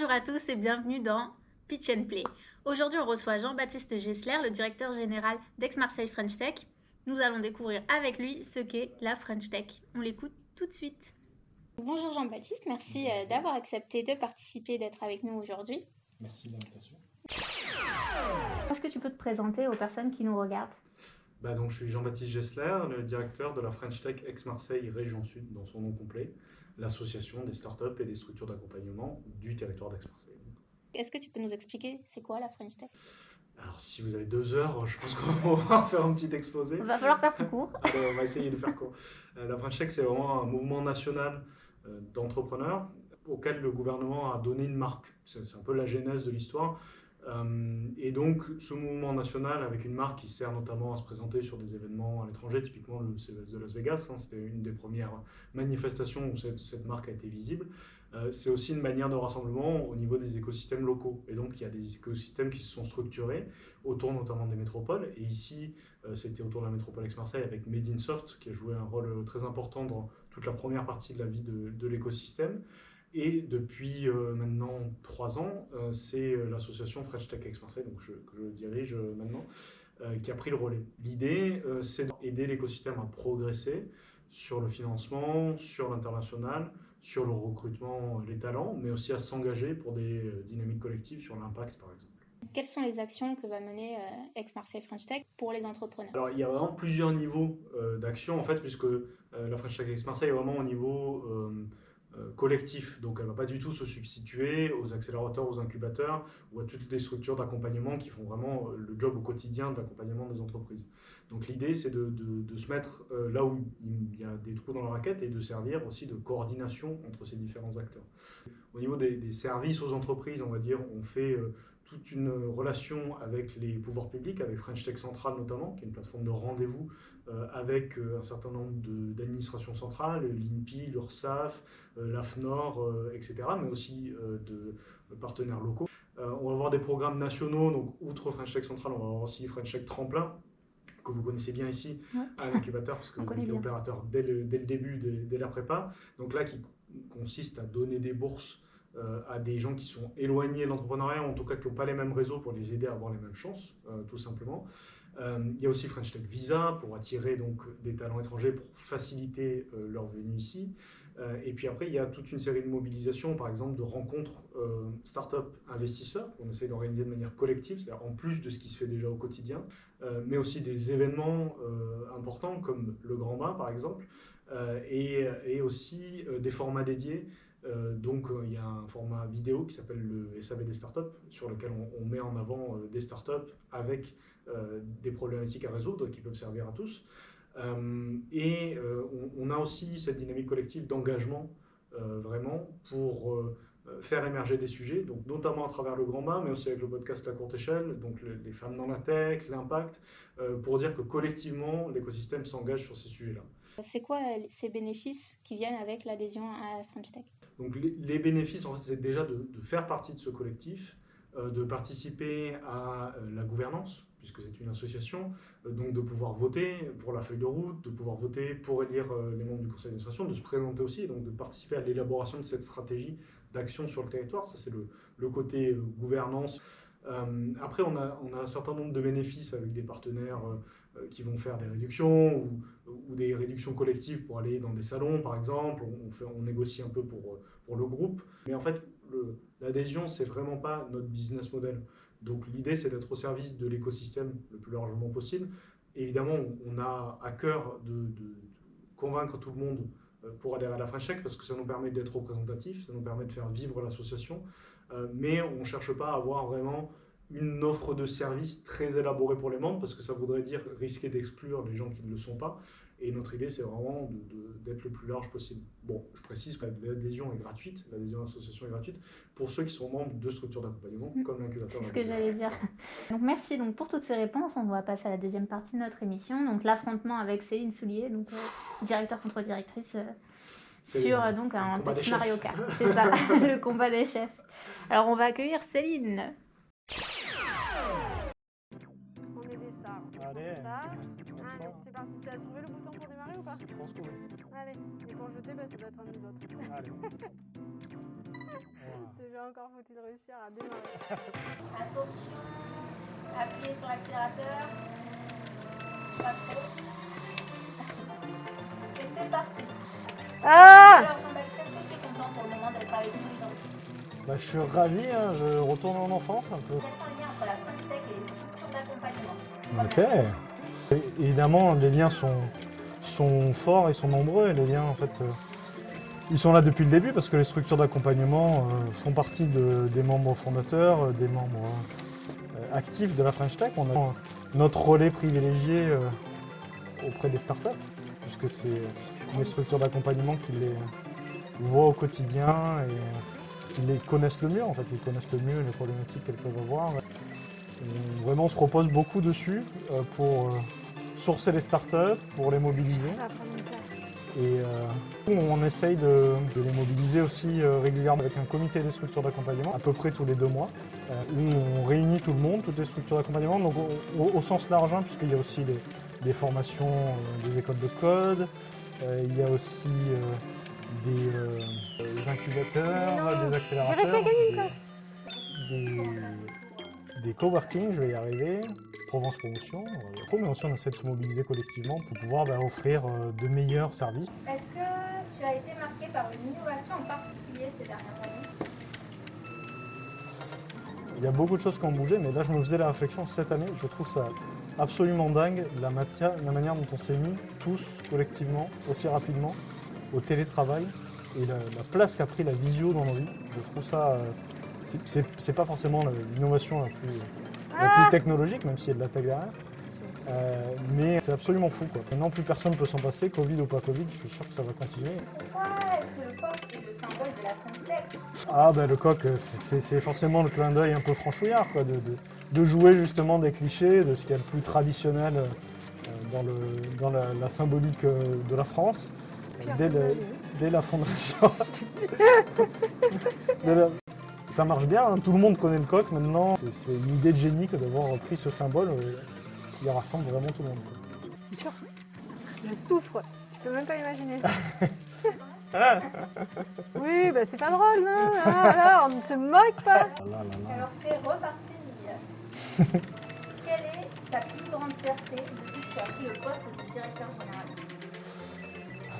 Bonjour à tous et bienvenue dans Pitch and Play. Aujourd'hui, on reçoit Jean-Baptiste Gessler, le directeur général d'Aix-Marseille French Tech. Nous allons découvrir avec lui ce qu'est la French Tech. On l'écoute tout de suite. Bonjour Jean-Baptiste, merci d'avoir accepté de participer, d'être avec nous aujourd'hui. Merci de l'invitation. Est-ce que tu peux te présenter aux personnes qui nous regardent ? Donc, je suis Jean-Baptiste Gessler, le directeur de la French Tech Aix-Marseille Région Sud, dans son nom complet, l'association des startups et des structures d'accompagnement du territoire d'Aix-Marseille. Est-ce que tu peux nous expliquer c'est quoi la French Tech ? Alors, si vous avez 2 heures, je pense qu'on va pouvoir faire un petit exposé. Il va falloir faire plus court. Allez, on va essayer de faire court. La French Tech, c'est vraiment un mouvement national d'entrepreneurs auquel le gouvernement a donné une marque. C'est un peu la genèse de l'histoire. Et donc, ce mouvement national, avec une marque qui sert notamment à se présenter sur des événements à l'étranger, typiquement le CES de Las Vegas, c'était une des premières manifestations où cette marque a été visible. C'est aussi une manière de rassemblement au niveau des écosystèmes locaux. Et donc, il y a des écosystèmes qui se sont structurés autour notamment des métropoles. Et ici, c'était autour de la métropole Aix-Marseille avec Made in Soft, qui a joué un rôle très important dans toute la première partie de la vie de l'écosystème. Et depuis maintenant 3 ans, c'est l'association French Tech Aix-Marseille, donc que je dirige maintenant, qui a pris le relais. L'idée, c'est d'aider l'écosystème à progresser sur le financement, sur l'international, sur le recrutement, les talents, mais aussi à s'engager pour des dynamiques collectives sur l'impact, par exemple. Quelles sont les actions que va mener Aix-Marseille French Tech pour les entrepreneurs ? Alors, il y a vraiment plusieurs niveaux d'action, en fait, puisque la French Tech Aix-Marseille est vraiment au niveau collectif. Donc, elle ne va pas du tout se substituer aux accélérateurs, aux incubateurs ou à toutes les structures d'accompagnement qui font vraiment le job au quotidien de l'accompagnement des entreprises. Donc, l'idée, c'est de se mettre là où il y a des trous dans la raquette et de servir aussi de coordination entre ces différents acteurs. Au niveau des services aux entreprises, on va dire, on fait toute une relation avec les pouvoirs publics, avec French Tech Central notamment, qui est une plateforme de rendez-vous avec un certain nombre d'administrations centrales, l'INPI, l'URSSAF, l'AFNOR, etc., mais aussi de partenaires locaux. On va avoir des programmes nationaux, donc outre French Tech Central, on va avoir aussi French Tech Tremplin, que vous connaissez bien ici, à l'incubateur, parce que vous avez été opérateur dès le début, dès la prépa. Donc là, qui consiste à donner des bourses à des gens qui sont éloignés de l'entrepreneuriat, en tout cas qui n'ont pas les mêmes réseaux pour les aider à avoir les mêmes chances, tout simplement. Il y a aussi French Tech Visa pour attirer donc des talents étrangers, pour faciliter leur venue ici. Et puis après, il y a toute une série de mobilisations, par exemple de rencontres start-up investisseurs qu'on essaie d'organiser de manière collective, c'est-à-dire en plus de ce qui se fait déjà au quotidien, mais aussi des événements importants comme le Grand Bain, par exemple, et aussi des formats dédiés. Donc, il y a un format vidéo qui s'appelle le SAV des startups, sur lequel on met en avant des startups avec des problématiques à résoudre qui peuvent servir à tous. On a aussi cette dynamique collective d'engagement vraiment pour faire émerger des sujets, donc notamment à travers le Grand Bain, mais aussi avec le podcast La Courte Échelle, donc les femmes dans la tech, l'impact, pour dire que collectivement, l'écosystème s'engage sur ces sujets-là. C'est quoi ces bénéfices qui viennent avec l'adhésion à French Tech ? Donc les bénéfices, en fait, c'est déjà de faire partie de ce collectif, de participer à la gouvernance, puisque c'est une association, donc de pouvoir voter pour la feuille de route, de pouvoir voter pour élire les membres du conseil d'administration, de se présenter aussi, et donc de participer à l'élaboration de cette stratégie d'action sur le territoire. Ça, c'est le côté gouvernance. Après, on a un certain nombre de bénéfices avec des partenaires qui vont faire des réductions ou des réductions collectives pour aller dans des salons, par exemple. On négocie un peu pour le groupe. Mais en fait, l'adhésion, c'est vraiment pas notre business model. Donc l'idée, c'est d'être au service de l'écosystème le plus largement possible. Évidemment, on a à cœur de convaincre tout le monde pour adhérer à la French Tech, parce que ça nous permet d'être représentatifs, ça nous permet de faire vivre l'association, mais on ne cherche pas à avoir vraiment une offre de service très élaborée pour les membres, parce que ça voudrait dire risquer d'exclure les gens qui ne le sont pas. Et notre idée, c'est vraiment d'être le plus large possible. Bon, je précise que l'adhésion est gratuite, l'adhésion à l'association est gratuite pour ceux qui sont membres de structures d'accompagnement, comme l'incubateur. C'est ce que j'allais dire. Donc merci donc pour toutes ces réponses. On va passer à la deuxième partie de notre émission. Donc l'affrontement avec Céline Soulier, donc directeur contre directrice, sur donc un petit Mario Kart. C'est ça, le combat des chefs. Alors on va accueillir Céline. On est des stars. Allez, Allez, c'est parti. Tu as trouvé le bouton pour démarrer ou pas? je pense que oui. Allez, et pour jeter, ça doit être un des autres. Allez. Déjà encore faut-il réussir à démarrer. Attention, appuyez sur l'accélérateur. Pas trop. Et c'est parti. Ah! Alors Jean-Baptiste, est-ce que tu es content pour le moment d'être avec nous aujourd'hui? Bah, je suis ravi, hein, je retourne en enfance un peu. Quels sont les liens entre la French Tech et les structures d'accompagnement? Ok. Et évidemment, les liens sont forts et sont nombreux. Et les liens, en fait, ils sont là depuis le début parce que les structures d'accompagnement font partie des membres fondateurs, des membres actifs de la French Tech. On a notre relais privilégié auprès des startups, puisque c'est les structures d'accompagnement qui les voient au quotidien et qui les connaissent le mieux. En fait, ils connaissent le mieux les problématiques qu'elles peuvent avoir. Vraiment, on se repose beaucoup dessus pour sourcer les startups, pour les mobiliser. À prendre une place. Et on essaye de les mobiliser aussi régulièrement avec un comité des structures d'accompagnement, à peu près tous les 2 mois, où on réunit tout le monde, toutes les structures d'accompagnement, donc au sens large, hein, puisqu'il y a aussi des formations, des écoles de code, il y a aussi des incubateurs, des accélérateurs, J'ai réussi à gagner une place. des coworking, je vais y arriver, Provence Promotion, mais aussi on essaie de se mobiliser collectivement pour pouvoir offrir de meilleurs services. Est-ce que tu as été marqué par une innovation en particulier ces dernières années? Il y a beaucoup de choses qui ont bougé, mais là je me faisais la réflexion cette année, je trouve ça absolument dingue, la manière dont on s'est mis tous collectivement, aussi rapidement, au télétravail et la place qu'a pris la visio dans nos vies. Je trouve ça, c'est pas forcément l'innovation la plus technologique, même s'il y a de la tech derrière, mais c'est absolument fou, quoi. Maintenant plus personne ne peut s'en passer, Covid ou pas Covid, je suis sûr que ça va continuer. Pourquoi est-ce que le coq est le symbole de la French Tech? Ah ben le coq, c'est forcément le clin d'œil un peu franchouillard, quoi, de jouer justement des clichés, de ce qu'il y a de plus traditionnel dans la symbolique de la France, dès la fondation. Ça marche bien, hein, tout le monde connaît le coq maintenant, c'est une idée de génie que d'avoir pris ce symbole qui rassemble vraiment tout le monde, quoi. C'est sûr. Je souffre. Tu peux même pas imaginer. Oui, bah c'est pas drôle, non? Alors, on ne se moque pas. Alors c'est reparti. Quelle est ta plus grande fierté depuis que tu as pris le poste de directeur général?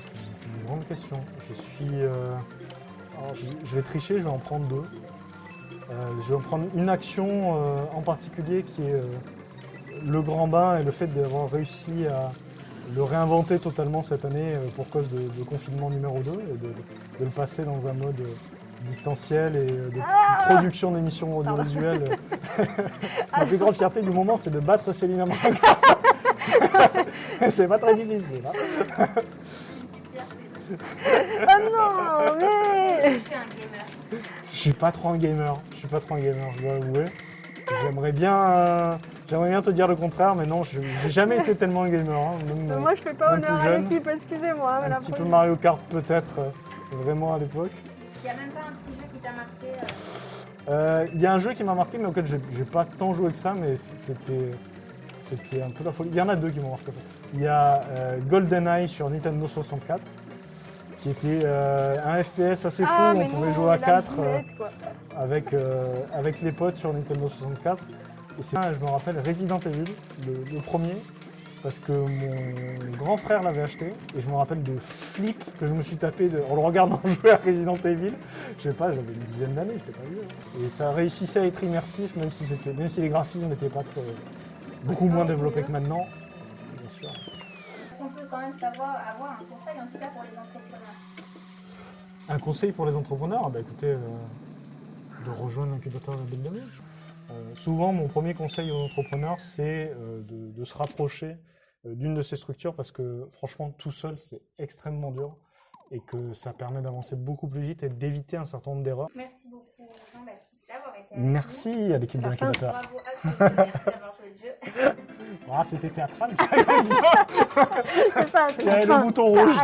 C'est une grande question. Alors, je vais tricher, je vais en prendre 2. Je vais en prendre une action en particulier qui est le grand bain et le fait d'avoir réussi à le réinventer totalement cette année pour cause de confinement numéro 2 et de le passer dans un mode distanciel et de production d'émissions audiovisuelles. Ma plus grande fierté du moment, c'est de battre Céline Amraga. C'est pas très difficile. Hein. Oh non, mais... Je suis un gamer. Je suis pas trop un gamer, je dois avouer. J'aimerais bien te dire le contraire, mais non, j'ai jamais été tellement un gamer. Hein, moi, je fais pas même honneur plus à jeune. l'équipe, excusez-moi. Un petit peu Mario Kart peut-être, vraiment à l'époque. Il n'y a même pas un petit jeu qui t'a marqué Il y a un jeu qui m'a marqué, mais auquel j'ai pas tant joué que ça, mais c'était un peu la folie. Il y en a 2 qui m'ont marqué. Il y a GoldenEye sur Nintendo 64, qui était un FPS assez fou, on pouvait jouer à 4 avec les potes sur Nintendo 64. Et je me rappelle Resident Evil, le premier, parce que mon grand frère l'avait acheté, et je me rappelle de flics que je me suis tapé en le regardant jouer à Resident Evil. Je sais pas, j'avais une dizaine d'années, j'étais pas vieux. Et ça réussissait à être immersif, même si les graphismes n'étaient pas beaucoup moins développés que maintenant, bien sûr. On peut quand même avoir un conseil, en tout cas pour les entrepreneurs. Un conseil pour les entrepreneurs, écoutez, de rejoindre l'incubateur de la Belle de Mai. Souvent, mon premier conseil aux entrepreneurs, c'est de se rapprocher d'une de ces structures parce que franchement, tout seul, c'est extrêmement dur et que ça permet d'avancer beaucoup plus vite et d'éviter un certain nombre d'erreurs. Merci beaucoup Jean-Baptiste d'avoir été avec nous. Merci à l'équipe de l'incubateur. Bravo à tous, merci d'avoir joué le jeu. Ah, c'était théâtral, ça. C'est ça, c'est Il y avait le bouton rouge.